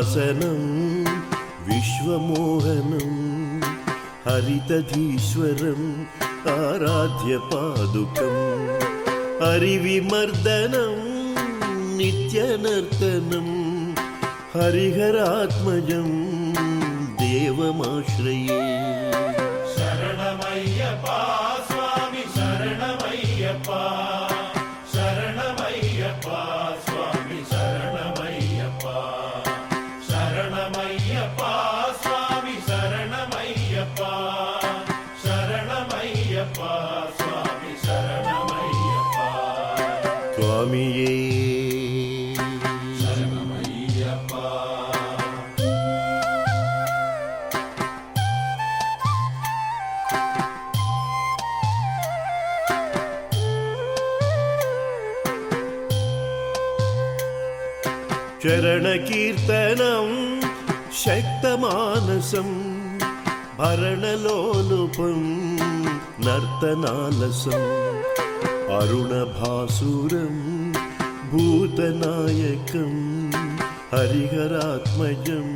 శాసనం విశ్వమోహనం హరితధీశ్వరం ఆరాధ్య పాదుకం హరివిమర్దనం నిత్యనర్తనం హరిహరాత్మజం దేవమాశ్రయే. శరణమయ్యప్ప స్వామి శరణమయ్యప్ప శరణమయ్యప్ప స్వామి శరణమయ్యప్ప శరణమయ్యప్ప స్వామి శరణమయ్యప్ప శరణమయ్యప్ప స్వామి శరణమయ్యప్ప. స్వామియే శరణమయ్యప్ప. చరణకీర్తనం శక్తమానసం భరణలోలుపం నర్తనాలసం అరుణభాసురం భూతనాయకం హరిహరాత్మజం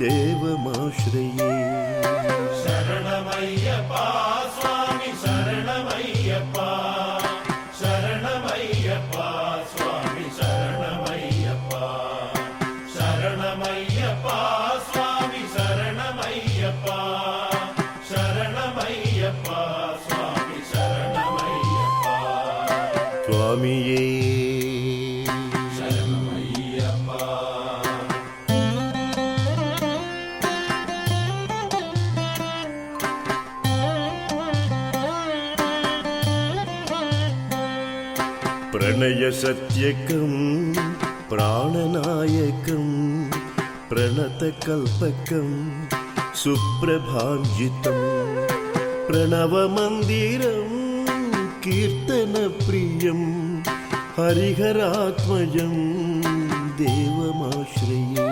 దేవమాశ్రయే. శరణమయ్యప్ప స్వామి శరణమయ్యప్ప శరణమయ్యప్ప స్వామి శరణమయ్యప్ప శరణమయ్యప్ప స్వామి శరణమయ్యప్ప శరణమయ్యప్ప స్వామి శరణమయ్యప్ప. స్వామియే శరణమయ్యప్ప. ప్రణయ సత్యకం ప్రాణనాయకం ప్రణతకల్పకం సుప్రభాంజితం ప్రణవమందిరం కీర్తనప్రియం హరిహరాత్మజం దేవమాశ్రయే.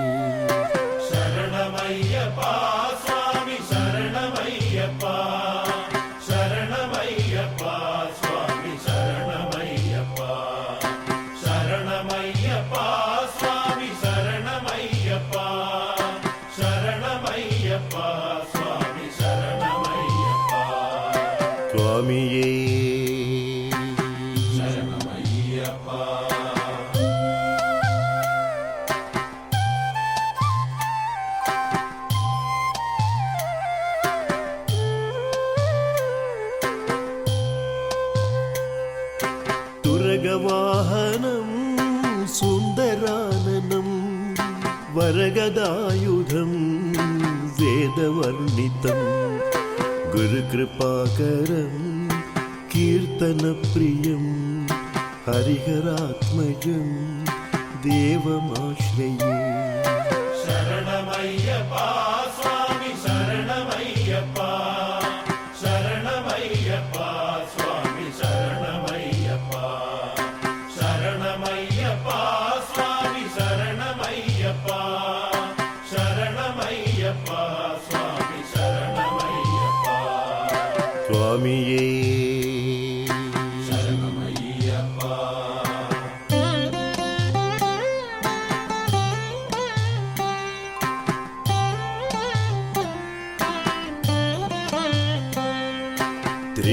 శరణమయ్యప్ప స్వామి శరణమయ్యప్ప శరణమయ్యప్ప స్వామి శరణమయ్యప్ప శరణమయ్యప్ప స్వామి శరణమయ్యప్ప శరణమయ్యప్ప స్వామి శరణమయ్యప్ప. స్వామియే శరణమయ్యప్ప. తురగవాహనం సుందరాననం వరగదాయుధం వేదవర్ణితం గురుకృపాకరం కీర్తనప్రియం హరిహరాత్మజం దేవమాశ్రయే. శరణమయ్యప్ప స్వామి శరణమయ్యప్ప శరణమయ్యప్ప స్వామి శరణమయ్యప్ప శరణమయ్యప్ప స్వామి శరణమయ్యప్ప శరణమయ్యప్ప స్వామి శరణమయ్యప్ప. స్వామియే శరణమయ్యప్ప.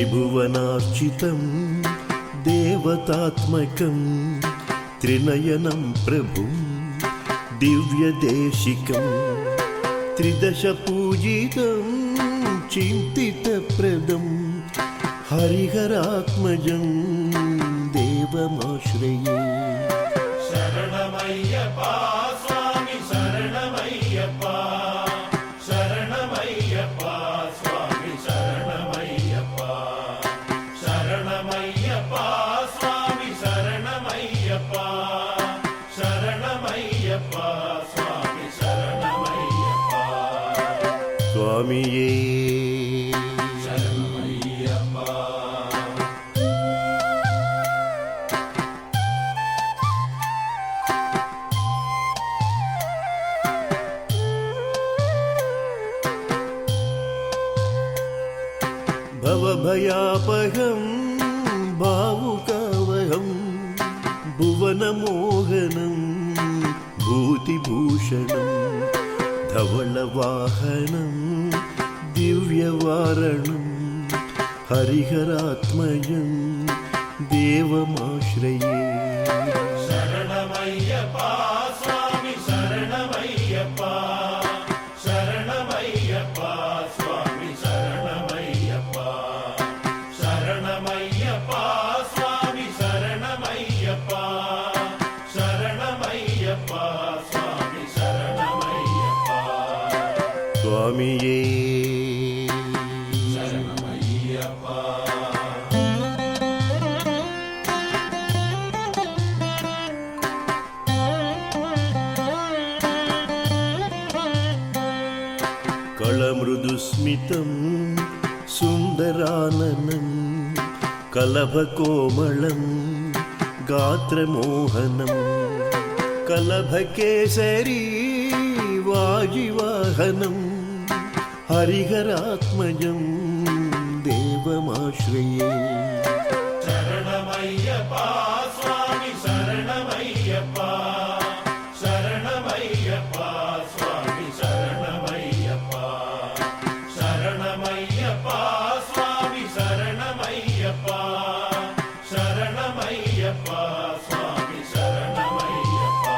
త్రిభువనార్చితం దేవతాత్మకం త్రినయనం ప్రభుం దివ్యదేశికం త్రిదశ పూజితం చింతితప్రదం హరిహరాత్మజం దేవమాశ్రయే. శరణమయ్యప్ప స్వామి శరణమయ్యప్ప శరణమయ్యప్ప స్వామి శరణమయ్యప్ప శరణమయ్యప్ప స్వామి శరణమయ్యప్ప శరణమయ్యప్ప స్వామి శరణమయ్యప్ప. స్వామియే శరణమయ్యప్ప. భవభయాపహం భావుకావహం భువనమోహనం विभूतिभूषणं धवलवाहनं दिव्यवारणं हरिहरात्मजं देवमाश्रये शरणमय्यप्पा स्वामी शरणमय्यप्पा शरणमय्यप्पा स्वामी शरणमय्यप्पा शरणमय्यप्पा स्वामी शरणमय्यप्पा शरणमय्यप्पा स्वामी शरणमय्यप्पा स्वामिये शरणमय्यप्पा कलमृदुस्मितं सुन्दराननं कलभकोमलं गात्रमोहनं कलभकेसरी वाजिवाहनं हरिहरात्मजं देवमाश्रये शरणमय्यप्पा स्वामी शरणमय्यप्पा शरणमय्यप्पा स्वामी शरणमय्यप्पा शरणमय्यप्पा स्वामी शरणमय्यप्पा शरणमय्यप्पा स्वामी शरणमय्यप्पा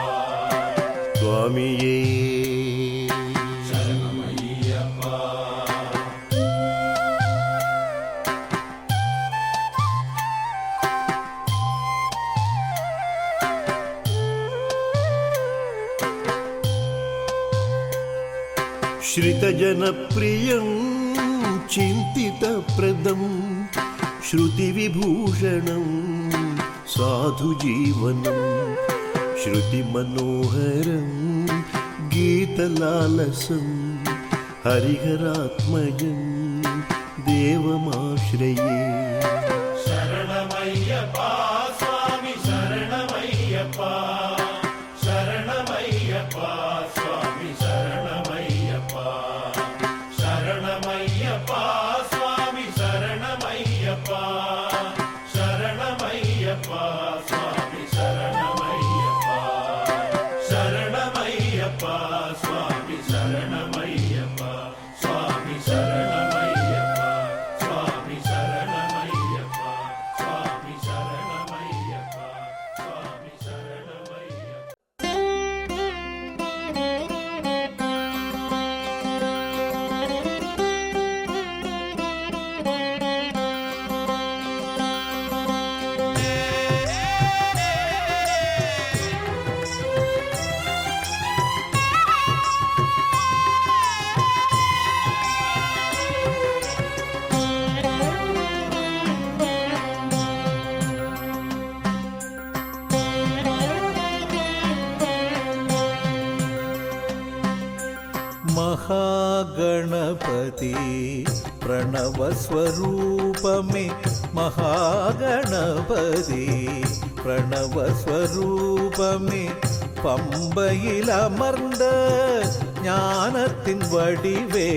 स्वामिये शरणमय्यप्पा श्रितजनप्रियं चिन्तितप्रदं श्रुतिविभूषणं साधुजीवनं श्रुतिमनोहरं गीतलालसं हरिहरात्मजं देवमाश्रये शरणमय्यप्पा स्वामी शरणमय्यप्पा शरणमय्यप्पा स्वामी शरणमय्यप्पा शरणमय्यप्पा स्वामी शरणमय्यप्पा शरणमय्यप्पा स्वामी शरणमय्यप्पा शरणमय्यप्पा स्वामी शरणमय्यप्पा स्वामी शरणमय्यप्पा स्वामी शरणमय्यप्पा स्वामी शरणमय्यप्पा स्वामी शरणमय्यप्पा महागणपति प्रणवस्वरूपमे महागणपति प्रणवस्वरूपमे பம்பையிலமர்ந்த ஞானத்தின் வடிவே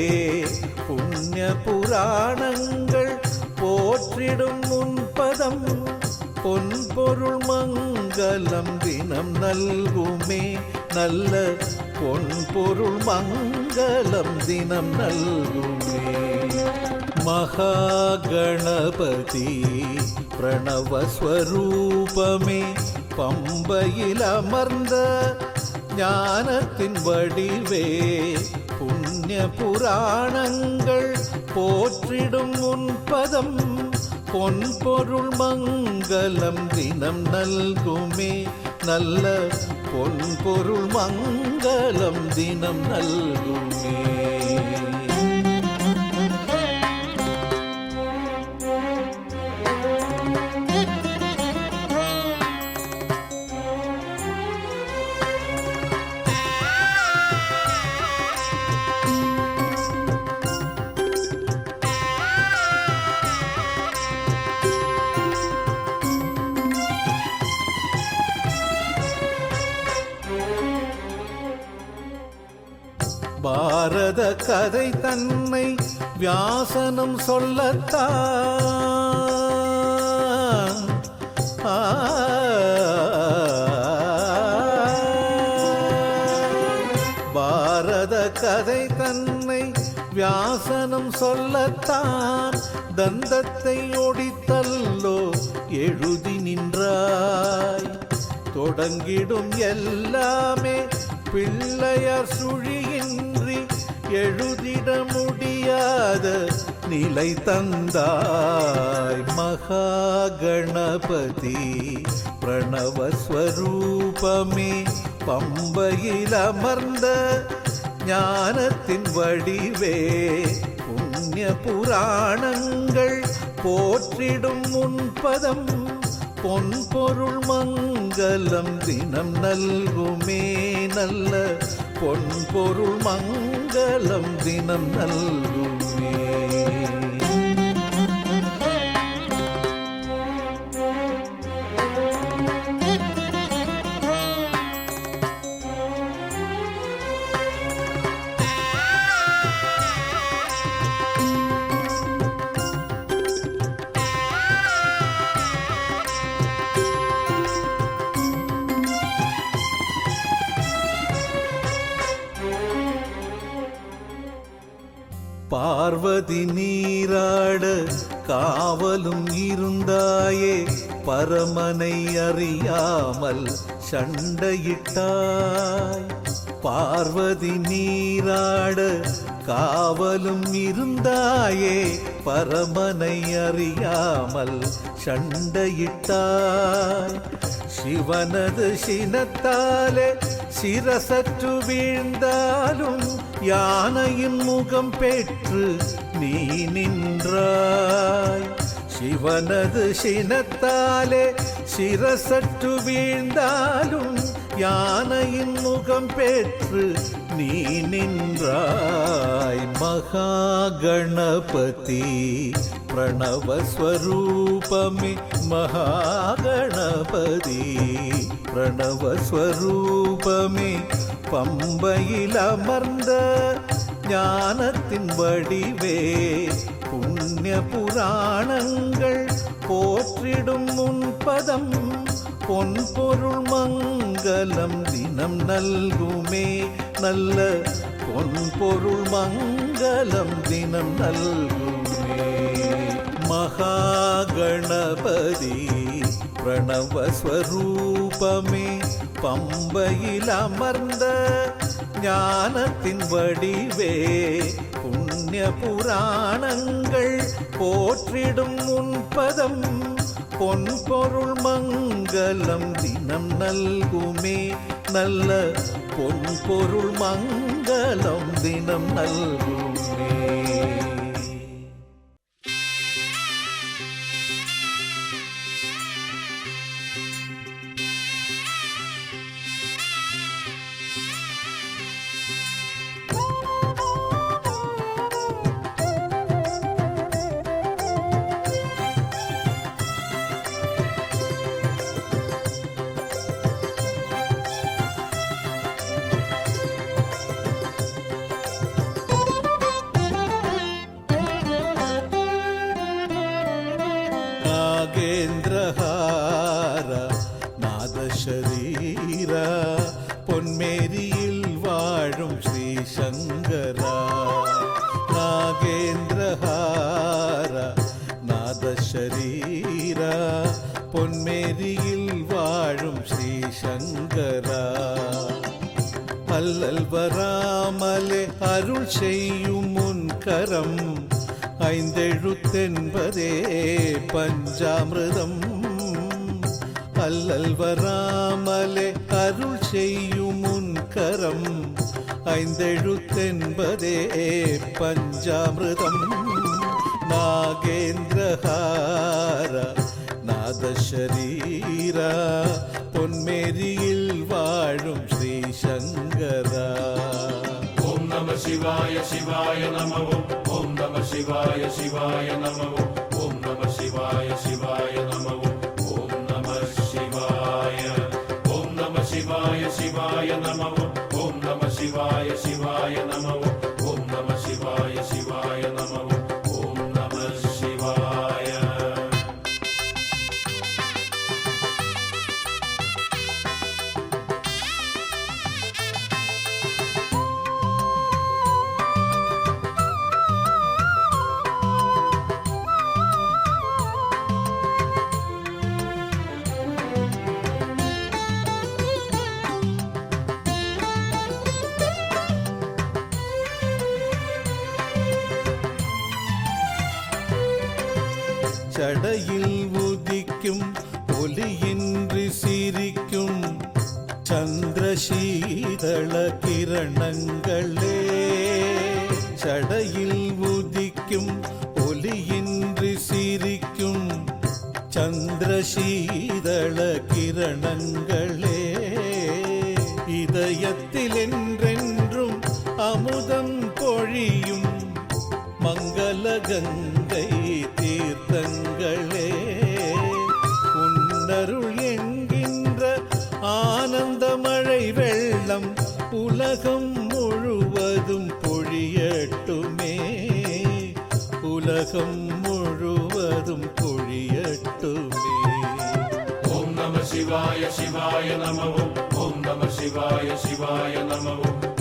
புண்ணிய புராணங்கள் போற்றிடும் முன்பதம் பொன்பொருள் மங்களம் தினம் நல்குமே நல்ல பொன்பொருள் மங்களம் தினம் நல்குமே மகாகணபதி பிரணவஸ்வரூபமே பம்பையிலமர்ந்த ஞானத்தின் வடிவே புண்ணிய புராணங்கள் போற்றிடும் உன்பதம் பொன்பொருள் மங்களம் தினம் நல்குமே நல்ல பொன்பொருள் மங்களம் தினம் நல்குமே பாரத கதை தன்னை வியாசனம் சொல்லத்தான் பாரத கதை தன்னை வியாசனம் சொல்லத்தான் தந்தத்தை ஒடித்தல்லோ எழுதி நின்றாய். தொடங்கிடும் எல்லாமே பிள்ளையார் சுழியின்றி எழுதிட முடியாத நிலை தந்தாய். மகா கணபதி பிரணவஸ்வரூபமே பம்பையில் அமர்ந்த ஞானத்தின் வடிவே புண்ணிய புராணங்கள் போற்றிடும் முன்பதம் பொன்பொருள் மங்களம் தினம் நல்குமே நல்ல பொன்பொருள் மங்களம் தினம் நல்குமே. பார்வதி நீராட காவலும் இருந்தாயே பரமனை அறியாமல் சண்டையிட்டாய். பார்வதி நீராட காவலும் இருந்தாயே பரமனை அறியாமல் சண்டையிட்டாய். சிவனது சினத்தாலே சிரசற்று வீழ்ந்தாலும் யானையின் முகம் பெற்று நீ நின்றாய். சிவனது சினத்தாலே சிரசற்று வீழ்ந்தாலும் யானையின் முகம் பெற்று நீ நின்றாய். மகா கணபதி பிரணவஸ்வரூபமே மகாகணபதி பிரணவஸ்வரூபமே பம்பையில் அமர்ந்த ஞானத்தின் வடிவே புண்ணிய புராணங்கள் போற்றிடும் முன்பதம் பொன்பொருள் மங்களம் தினம் நல்குமே நல்ல பொன்பொருள் மங்களம் தினம் நல்குமே. மகா கணபதி பிரணவஸ்வரூபமே பம்பையில் அமர்ந்த ஞானத்தின் வடிவே புண்ணிய புராணங்கள் போற்றிடும் முன்பதம் பொன்பொருள் மங்களம் தினம் நல்குமே நல்ல பொன்பொருள் மங்களம் தினம் நல்குமே. நாகேந்திரஹார நாதசரீரா பொன்மேரியில் வாழும் ஸ்ரீ சங்கரா. நாகேந்திரஹார நாதசரீரா பொன்மேரியில் வாழும் ஸ்ரீ சங்கரா. அல்லல் வராமலே அருள் செய்யும் முன்கரம் ஐந்தெழுத்தென்பதே பஞ்சாமிர்தம். அல்லல் வராமலே அருள் செய்யும் முன்கரம் ஐந்தெழுத்தென்பதே பஞ்சாமிர்தம். நாகேந்திரஹார நாதசரீரா பொன்மேரியில் வாழும் ஸ்ரீ சங்கரா. ஓம் நம சிவாய சிவாய நம ஓம் நம சிவாய சிவாய நம ஓம் நம சிவாய சிவாய நம ஓம் நம சிவாய ஓம் நம சிவாய சிவாய நம ஓம் நம சிவாய சிவாய நம ஓம் நம சிவாய சிவாய நம ஓம் நம சிவாய. சடையில் உதிக்கும் ஒலியின்றி சிரிக்கும் சந்திரசீதள கிரணங்களே. சடையில் உதிக்கும் ஒலியின்றி சிரிக்கும் சந்திரசீதள கிரணங்களே. இதயத்தில் என்றென்றும் அமுதம் பொழியும் மங்கள கங்கை தீர்த்தங்களே. உன்னருள் என்கின்ற ஆனந்த மழை வெள்ளம் உலகம் முழுவதும் பொழியட்டுமே. உலகம் முழுவதும் பொழியட்டுமே. ஓம் நம சிவாய சிவாய நம ஓம் நம சிவாய சிவாய நம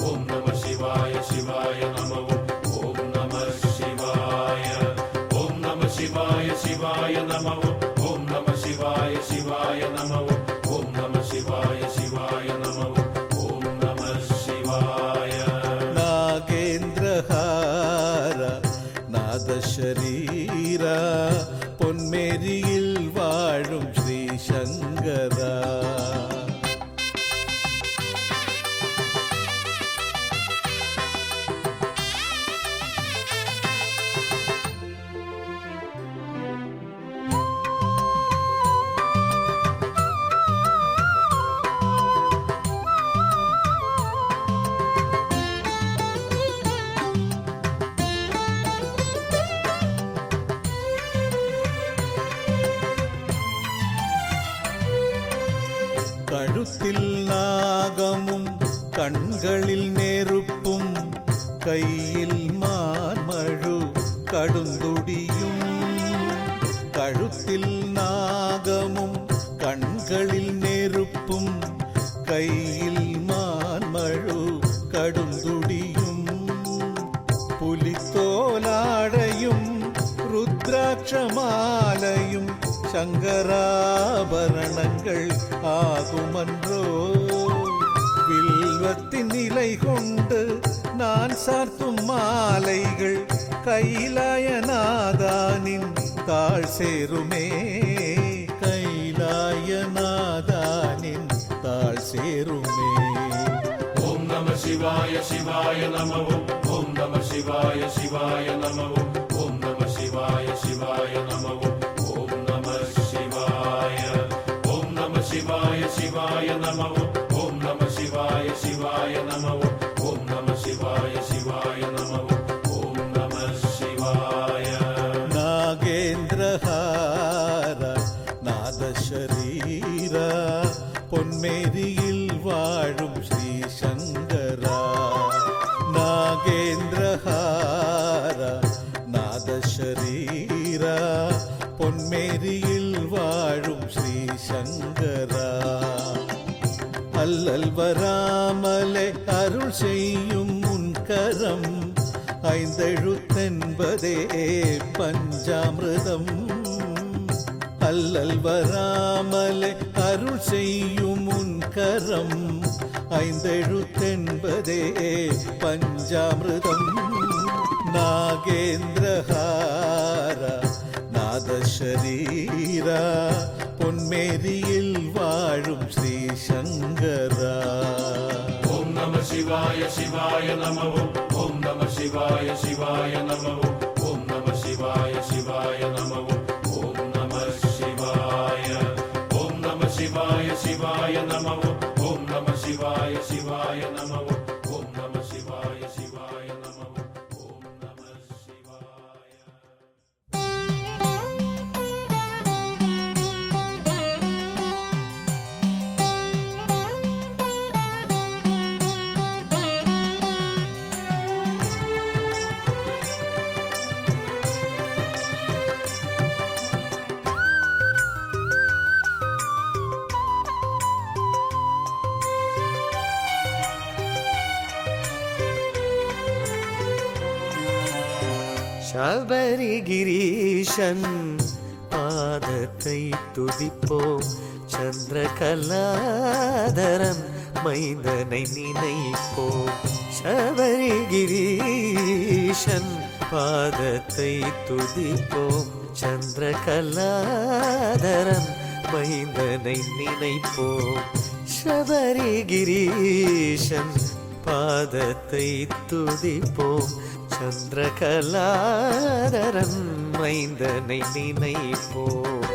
ஓம் நம சிவாய சிவாய நம ஓம் நம சிவாய. ஓம் நம சிவாய சிவாய நம ஓம் நம சிவாய சிவாய நம ஓம் நம சிவாய சிவாய நம ஓம் நம சிவாய. நாகேந்திரஹார நாதசரீரா பொன்மேரியில் வாழும் ஸ்ரீ சங்கரா. கழுத்தில் நாகமும் கண்களில் நெருப்பும் கையில் மார்மழு கடுந்துடியும். கழுத்தில் நாகமும் கண்களில் நெருப்பும் கையில் மார்மழு கடுந்துடியும். புலித்தோலாடையும் ருத்ராட்சமாலையும் சங்கராபரணங்கள் ஆகுமன்றோ. வில்வத்தின் நிலை கொண்டு நான் சார்த்தும் மாலைகள் கைலாயநாதானின் தாழ் சேருமே. கைலாயநாதானின் தாழ் சேருமே. ஓம் நம சிவாய சிவாய நம ஓம் நம சிவாய சிவாய நம ஓம் நம சிவாய சிவாய நம ஓம் நம சிவாய. ஓம் நம சிவாய சிவாய நம ஓம் நம சிவாய சிவாய நம ஓம் நம சிவாய சிவாய நம ஓம் நம சிவாய. நாகேந்திரஹார நாதசரீரா பொன்மேரியில் வாழும் ஸ்ரீ சங்கரா. நாகேந்திரஹார நாதசரீரா பொன்மேரியில் வாழும் ஸ்ரீ சங்கரா. அல்லல் வராமலே அருள் செய்யும் முன்கரம் ஐந்தெழுத்தென்பதே பஞ்சாமிர்தம். அல்லல் வராமலே அருள் செய்யும் முன்கரம் ஐந்தெழுத்தென்பதே பஞ்சாமிர்தம். நாகேந்திரஹார நாதசரீரா பொன்மேரியில் வாழும் ஸ்ரீ சங்கரா. ஓம் நம சிவாய சிவாய நம ஓம் நம சிவாய சிவாய நம ஓம் நம சிவாய சிவாய நம ஓம் நம சிவாய. ஓம் நம சிவாய சிவாய நம ஓம் நம சிவாய சிவாய நம ஓம் நம சிவாய சிவாய நம ஓம் நம சிவாய. சபரிகிரீஷன் பாதத்தை துதிப்போம். சந்திரகலாதரன் மைந்தனை நினைப்போம். சபரிகிரீஷன் பாதத்தை துதிப்போம் சந்திரகலாதரன் மைந்தனை நினைப்போம் சபரிகிரீஷன் பாதத்தை துதிப்போம் சந்திரகலாதரன் மைந்தனை நினைப்போம்.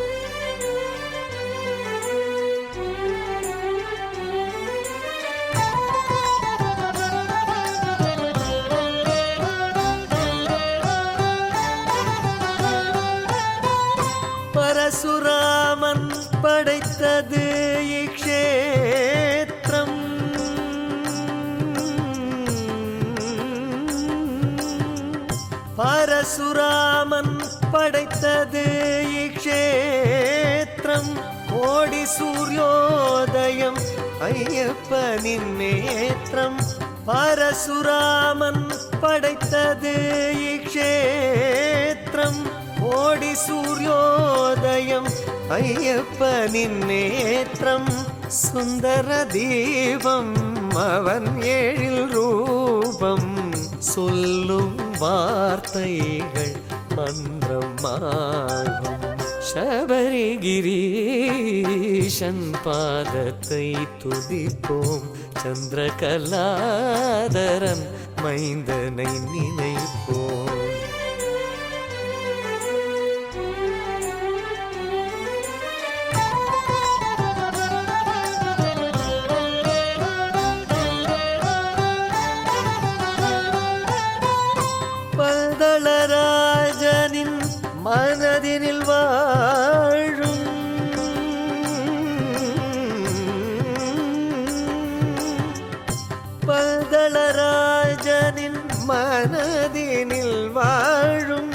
பரசுராமன் படைத்தது இக்ஷேத்திரம், பரசுராமன் படைத்தது இக்ஷேத்திரம். கோடி சூரியோதயம் ஐயப்பனின் நேத்திரம். பரசுராமன் படைத்தது இக்ஷேத்திரம். கோடி சூரியோதயம் ஐயப்பனின் நேத்திரம். சுந்தர தீபம் அவன் ஏழில் ரூபம். சொல்லும் வார்த்தைகள் மந்திரமாகும். சபரிகிரீஷன் பாதத்தை துதிப்போம் சந்திரகலாதரன் மைந்தனை நினைப்போம். பல்தளராஜனின் மனதினில் வாழும் பல்தளராஜனின் மனதினில் வாழும்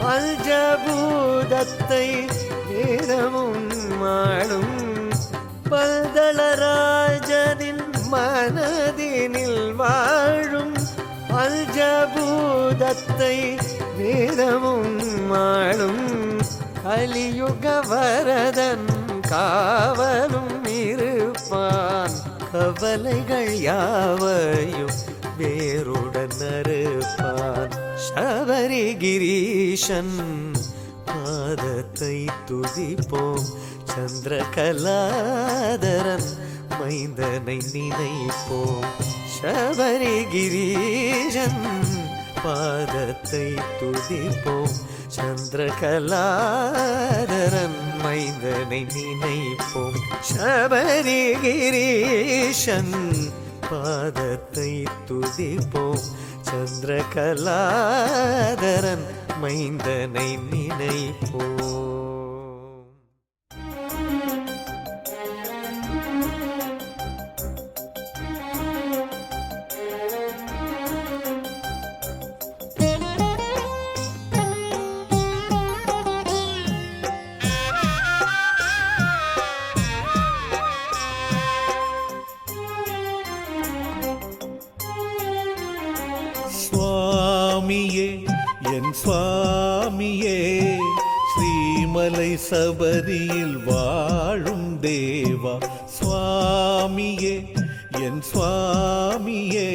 பஞ்சபூதத்தை நேரமும் மாளும். பல்தளராஜனின் மனதினில் வாழும் பஞ்சபூதத்தை நேரமும் மாளும். கலியுக வரதன் காவலும் இருப்பான். கவலைகள் யாவையும் வேருடன் அறுப்பான். சபரிகிரீஷன் பாதத்தை துதிப்போம் சந்திரகலாதரன் மைந்தனை நினைப்போம். சபரிகிரீஷன் பாதத்தை துதிப்போம் சந்திரகலாதரன் மைந்தனை நினைப்போம். சபரிகிரீஷன் பாதத்தை துதிப்போம் சந்திரகலாதரன் மைந்தனை நினைப்போம். சுவாமியே என் சுவாமியே ஸ்ரீமலை சபரியில் வாழும் தேவா. சுவாமியே என் சுவாமியே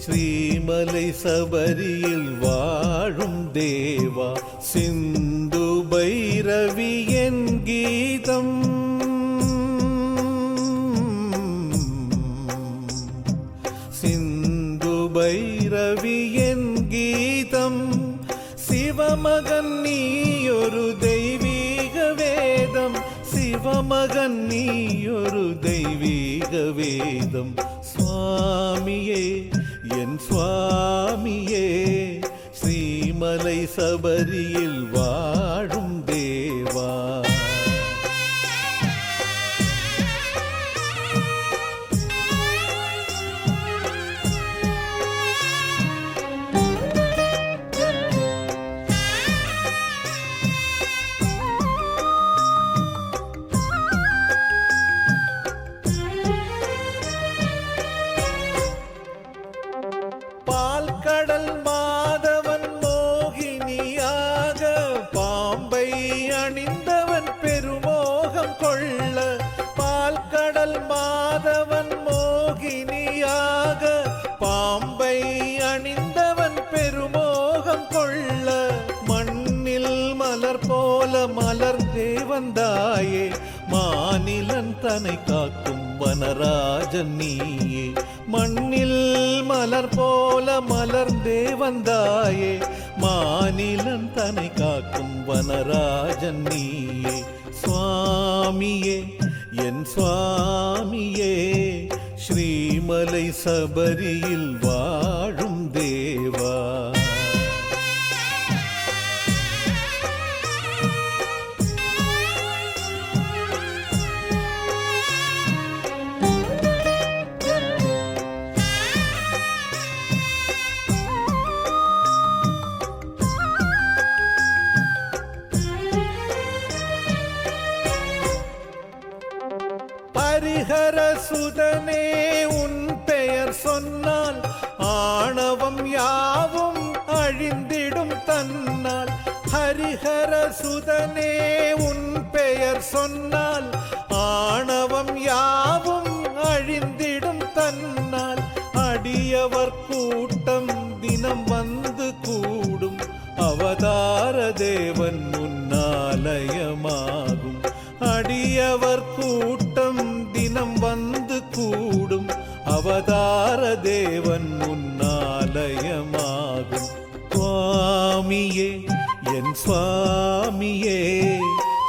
ஸ்ரீமலை சபரியில் வாழும் தேவா. சிந்து பைரவி என் கீதம் பைரவி என் கீதம். சிவமகன் நீயொரு தெய்வீக வேதம். சிவமகன் நீயொரு தெய்வீக வேதம். சுவாமியே என் சுவாமியே ஸ்ரீமலை சபரியில் வாழும் தேவா. கடல் மாதவன் மோகினியாக பாம்பை அணிந்தவன் பெருமோகம் கொள்ள. பால் கடல் மாதவன் மோகினியாக பாம்பை அணிந்தவன் பெருமோகம் கொள்ள. தனை காக்கும் வனராஜன் நீயே. மண்ணில் மலர் போல மலர்ந்தே வந்தாயே, மாநிலன் தனை காக்கும் வனராஜன் நீயே. சுவாமியே என் சுவாமியே, ஸ்ரீமலை சபரியில் வாழும் தேவா. ஹரிஹர சுதனே உன் பெயர் சொன்னால் ஆணவம் யாவும் அழிந்திடும் தன்னால். ஹரிஹர சுதனே உன் பெயர் சொன்னால் ஆணவம் யாவும் அழிந்திடும் தன்னால். அடியவர் கூட்டம் தினம் வந்து கூடும், அவதார தேவன் உன்னாலயமாகும். அடியவர் கூட்டம் தினம் வந்து கூடும், அவதார தேவன் உன்னாலயமாகும். சுவாமியே என் சுவாமியே,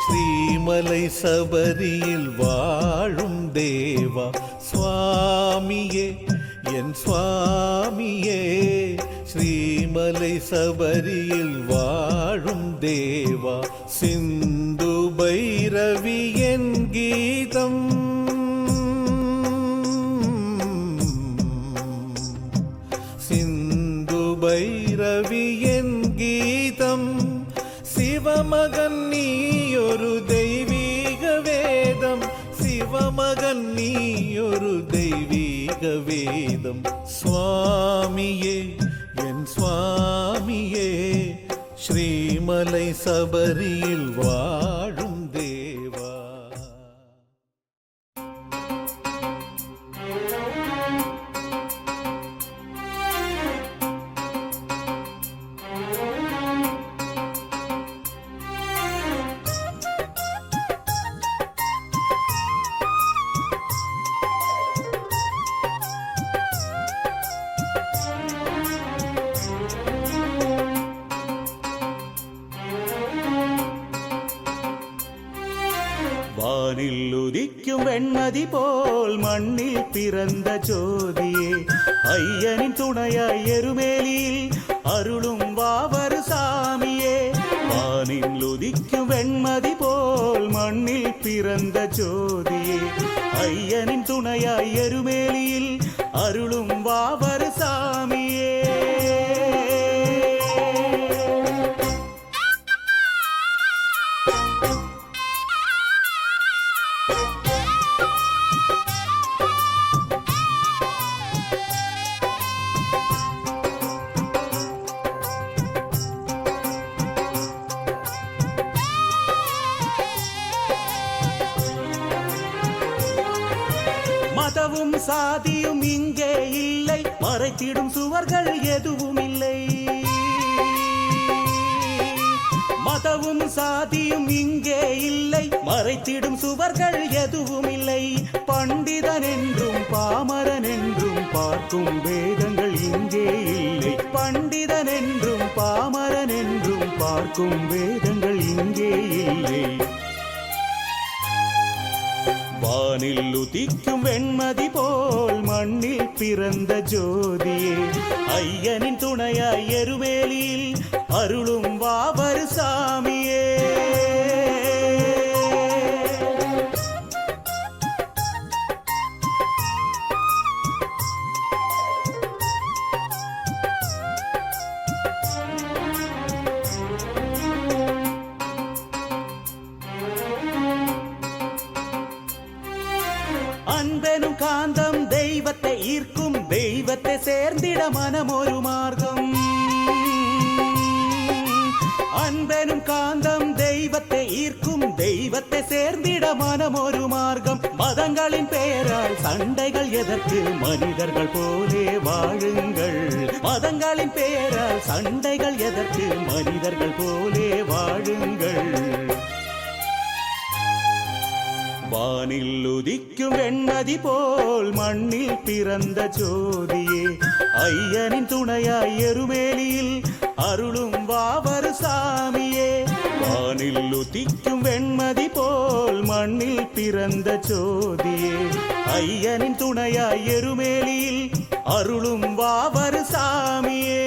ஸ்ரீமலை சபரியில் வாழும் தேவா. சுவாமியே என் சுவாமியே, ஸ்ரீமலை சபரியில் வாழும் தேவா. சிந்து பைரவி என் கீதம், சிந்து பைரவி என் கீதம். சிவமகன் நீயொரு தெய்வீக வேதம், சிவமகன் நீயொரு தெய்வீக வேதம். சுவாமியே என் சுவாமியே, ஸ்ரீமலை சபரியில் வாழும் தேவா. வானில் உதிக்கும் வெண்மதி போல் மண்ணில் பிறந்த ஜோதியே, ஐயனின் துணையாய் எருமேலியில் அருளும் வாவரு சாமியே. வானில் உதிக்கும் வெண்மதி போல் மண்ணில் பிறந்த ஜோதியே, ஐயனின் துணையாய் எருமேலியில் அருளும் வாவரு சாமியே. மதமும் சாதியும் இங்கே இல்லை, மறைத்திடும் சுவர்கள் எதுவும் இல்லை. மதமும் சாதியும் இங்கே இல்லை, மறைத்திடும் சுவர்கள் எதுவும் இல்லை. பண்டிதன் என்றும் பாமரன் என்றும் பார்க்கும் வேதங்கள் இங்கே இல்லை. பண்டிதன் என்றும் பாமரன் என்றும் பார்க்கும் வேதங்கள் இங்கே இல்லை. வானில் உதிக்கும் வெண்மதி போல் மண்ணில் பிறந்த ஜோதியே, ஐயனின் துணையாய் எருமேலியில் அருளும் வாவரு சாமியே. அன்பெனும் காந்தம் தெய்வத்தை ஈர்க்கும், தெய்வத்தை சேர்ந்திட மனம் ஒரு மார்க்கம். அன்பெனும் காந்தம் தெய்வத்தை ஈர்க்கும், தெய்வத்தை சேர்ந்திட மனம் ஒரு மார்க்கம். மதங்களின் பெயரால் சண்டைகள் எதற்கு, மனிதர்கள் போலே வாழுங்கள். மதங்களின் பெயரால் சண்டைகள் எதற்கு, மனிதர்கள் போலே வாழுங்கள். வானில் உதிக்கும் வெண்மதி போல் மண்ணில் பிறந்த ஜோதியே ஐயனின் துணையாய் எருமேலியில் அருளும் வாவரு சாமியே வானில் உதிக்கும் வெண்மதி போல் மண்ணில் பிறந்த ஜோதியே ஐயனின் துணையாய் எருமேலியில் அருளும் வாவரு சாமியே